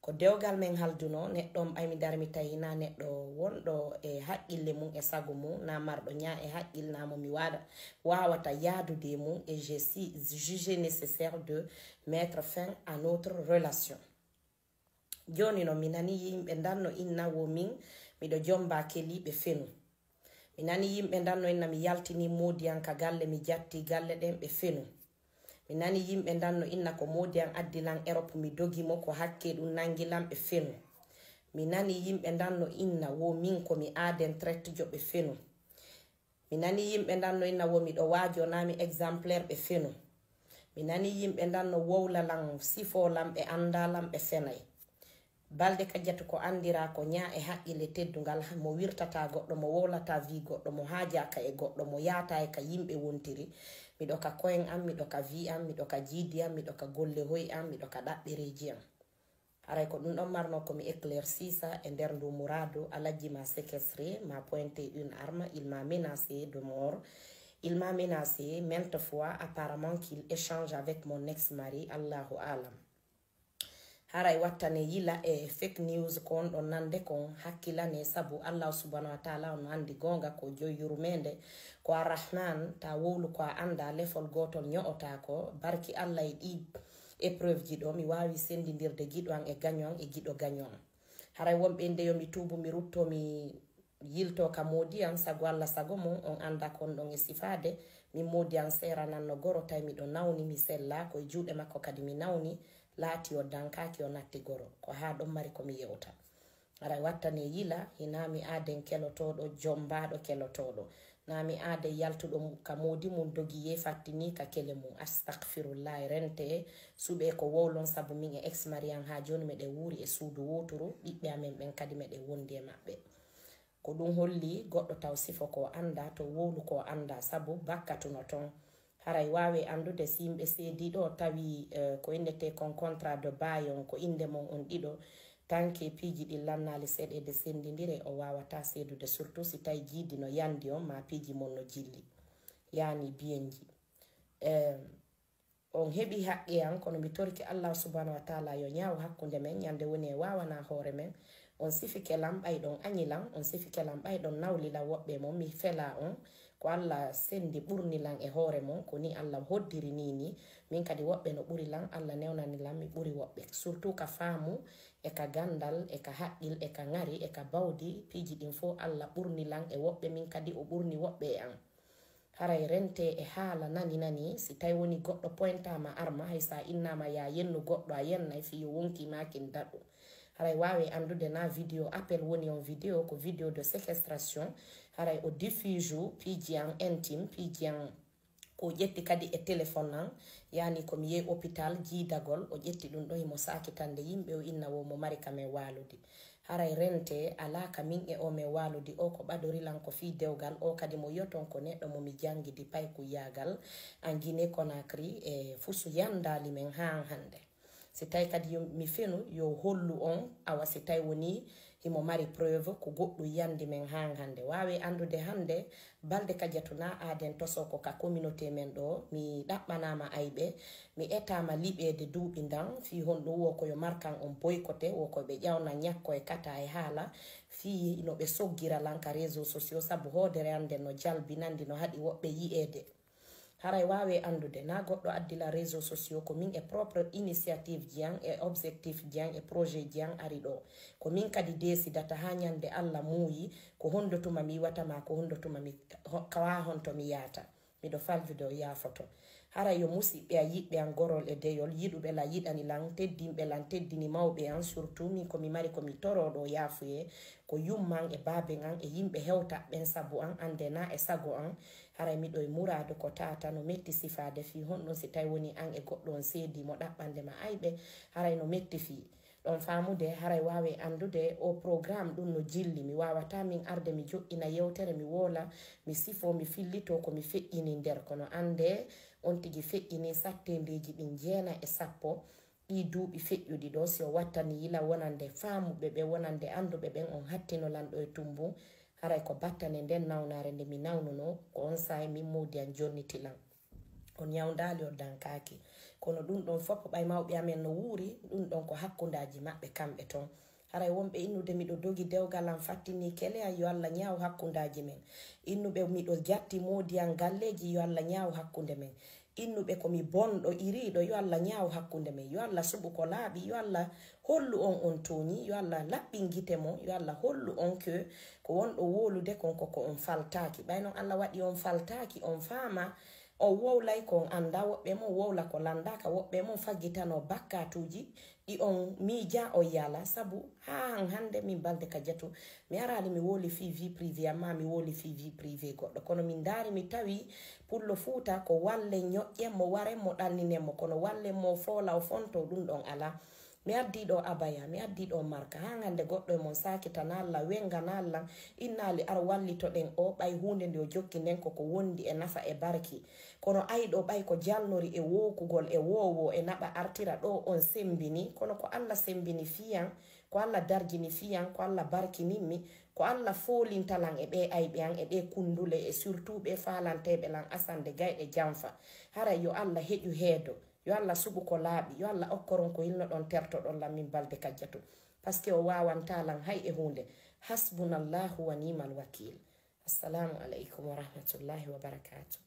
ko dewgal men halduno neɗɗo aymi darmi tawi na neɗɗo wonɗo e haqqille mum e sago mum na marɗo nya e haqqilnamo mi wawata yaadude mum et j'ai jugé nécessaire de mettre fin à notre relation. Joni no mi nani yimɓe danno inna wo min miɗo jomba keliɓe fenu. Mi nani yimɓe danno inna mi yaltini modiyan ka galle mi jatti galle ɗen ɓe fenu. Mi nani yimɓe danno inna ko modiyan addilan Europe mi dogimo ko hakke ɗum nangilan ɓe fenu. Mi nani yimɓe danno inna wo min ko mi aden traite jo ɓe fenu. Mi nani yimɓe danno inna wo miɗo wajo nami exemplaire ɓe fenu. Mi nani yimɓe danno wowlalan sifolan ɓe andalan ɓe fenay. Balde kajjatu ko andira ko nya e haqqille teddungal mo wirtata goɗɗo mo wowlata vi goɗɗo mo haajaka e goɗɗo mo yaata e ka yimɓe wontiri miɗo ka koyen am miɗo ka vi am miɗo ka jiidi am miɗo ka golle hoy am miɗo ka ɗaɓɓereji am haray ko ɗum ɗon marno komi éclaircisa e nder ndu mourado Aladji m'a séquestré m'a pointé une arme il m'a menacé de mort il m'a menacé maintes fois apparemment qu'il échange avec mon ex-mari Allahu alam. Haray wattane yila e fake news ko on ɗon nande kon hakkilane sabu Allah subhanahu wa ta'ala on andi gonga ko joy yurmende ko arrahman ta wowlu ko anda lefol gotol nyoota ko barki Allah e ɗi épreuve ji ɗo mi wawi sendidirde giɗo an e gañon e giɗo gañon. Haray wonɓe ndeyo mi tubu mi rutto mi yilto ka modi an sago Allah sago mum on anda kon ɗon e sifade min modi an seranan no goro tay miɗo nawni mi sella ko juuɗe makko kadi mi nawni laati o dankaki o natti goro ko ha ɗon mari komi yewta. Aray wattane yila hinami aden kelotoɗo jombaɗo kelotoɗo nami ade yaltuɗo ka modi mum dogi ye fattini ka kele mum astaghfirullah rente suɓe ko wowlon sabu min e ex marian ha joni meɗe wuri e suudu woturu ɓiɓɓe amen ɓen kadi meɗe wondi e maɓɓe ko ɗum holli goɗɗo taw sifo ko anda to wowlu ko anda sabu bakkatuno ton. Haray wawe andude si yimɓe seediɗo tawi ko innete kon contrat de bayon ko inde mon on ɗiɗo tanke piiji ɗi lannali seeɗede sendidire o wawata seedude surtout si tawi jiidi no yandi on ma piiji mon no jilli yani biyenji on heɓi haqqe an kono mi torki Allah subhanahu wa ta'ala yo ñaaw hakkunde men ñande woni e wawana hoore men on sifi kelam ɓayɗon añilan on sifi kelam ɓayɗon nawlila woɓɓe mon mi fela on ko Allah sendi ɓurnilan e hoore mon ko ni Allah hoddiri ni min kadi woɓɓe no ɓuri lan Allah newnanilan mi ɓuri woɓɓe surtout ka faamu e ka gandal e ka haqqil e ka ngari e ka bawdi piiji ɗin fo Allah ɓurnilan e woɓɓe min kadi o ɓurni woɓɓe e an. Haray rente e haala nani si tawi woni goɗɗo pointama arma hay sa innama ya yennu goɗɗo a yennay fi yo wonki makin daɗɗo. Haray wawi andude na vidéo appel woni on vidéo ko vidéo de séquestration haray o diffuse piiji an intime piiji an ko ƴetti kadi e téléphone an yani komi yehi hôpital jiidagol o ƴetti ɗum ɗo himo sakitande yimɓe o inna wo mo mari kamen walude. Haray rente alaka min e o men walude o ko ɓadorilan ko fi dewgal o kadi mo yoton ko neɗɗo mo mi jangidi payku yagal an Guinée Conakry e fusu yandali men ha hande. Si tawi kadi mi fenu yo hollu on awa si tawi woni himo mari preuve ko goɗɗum yandi men ha hande wawi andude hande balde kadiatuna aden tosoko ka communauté men ɗo mi ɗaɓɓanama ayɓe mi etama liɓede duuɓi ndan fi honɗum wo koyo markan on boycoté wo ko ɓe ƴawna ñakko e kata e haala fi no ɓe soggira lanka réseau sociaux sabu hoodere ande no jalbinandi no haɗi woɓɓe yi'ede. Haray wawe andude na goɗɗo addila réseaux sociaux ko min e propre initiative jiyan e objectif jiyan e projet jiyan ari ɗo ko min kadi desidata ha ñande Allah muuyi ko hondotuma mi watama ko hondotuma mi kawa honto mi yaata miɗo faljude o yaafoto. Haray yo musidɓe a yiɗɓe an gorol e deyol yiɗuɓe la yiɗani lan teddinɓe lan teddini mawɓe an surtout min komi mari komi toroɗo yaafuye ko yumman e baabe an e yimɓe hewta ɓen sabu an ande na e sago an. Haray miɗo e murado ko tata no metti sifade fi honɗum si tawi woni an e goɗɗo on seedi mo ɗaɓɓande ma ayɓe haray no metti fi ɗon famude. Haray wawe andude o programme ɗum no jilli mi wawata min arde mi joƴƴina yewtere mi wola mi sifo mi fillito ko mi feƴƴini nder kono ande on tigi feƴƴini sattedeji ɗin 9 ɗi duuɓi feƴƴuɗi ɗo si o wattani yila wonande famuɓe ɓe wonande anduɓe ɓen on hattinolan ɗo e tumbu haray ko battane nden nawnare nde mi nawnuno ko on sahi min modi an jonnitilan on yawdali o dankaki kono ɗum ɗon fof ɓay mawɓe amen no wuuri ɗum ɗon ko hakkundaji maɓɓe kamɓe ton haray wonɓe innude miɗo dogi dewgal am fattini kele an yo Allah ñaaw hakkundaji men innuɓe miɗo jatti modi an galleji yo Allah ñaaw hakkunde men innuɓe komi bonɗo iriɗo yo Allah ñaaw hakkunde men yo Allah suɓu ko laaɓi yo Allah hollu on toñi yo Allah laɓɓin gite mon yo Allah hollu on ke ko wonɗo wolude konko ko on faltaki ɓay noon Allah waɗi on faltaki on faama o wowlay kon anda woɓɓe mon wowla ko landaka woɓɓe mon faggitano bakkatuji ɗi on miija o yala sabu ha hande min balde Kadiatou mi arali mi woli fi vie privé amma mi woli fi vie privé goɗɗo kono min daari mi tawi pullo Fuuta ko walle ñoƴƴen mo waren mo ɗanninen mo kono walle mo foola o fonto ɗum ɗon ala mi addi ɗo abaya mi addi ɗo marka ha hande goɗɗo e mon sakitana Allah wengana Allah innali ar wallito ɗen o ɓay hunde nde o jokki nden koko wondi e nafa e barki kono ayɗo ɓay ko jalnori e wokugol e wowo e naɓa artira ɗo on sembini kono ko Allah sembini fiyan ko Allah darjini fiyan ko Allah barkininmi ko Allah folintalan e ɓe ayɓe an e ɓe kundule e surtout ɓe falanteɓe lan asande gayɗe jamfa haray yo Allah heƴu heedo yo Allah suɓu ko laaɓi yo Allah okkoron ko hilno ɗon tertoɗon lan min balde Kadiatou par ce que o wawantalan hay e hunde hasbunallahu wa ni'mal wakil assalamu aleykum wa rahmatullahi wa barakatuh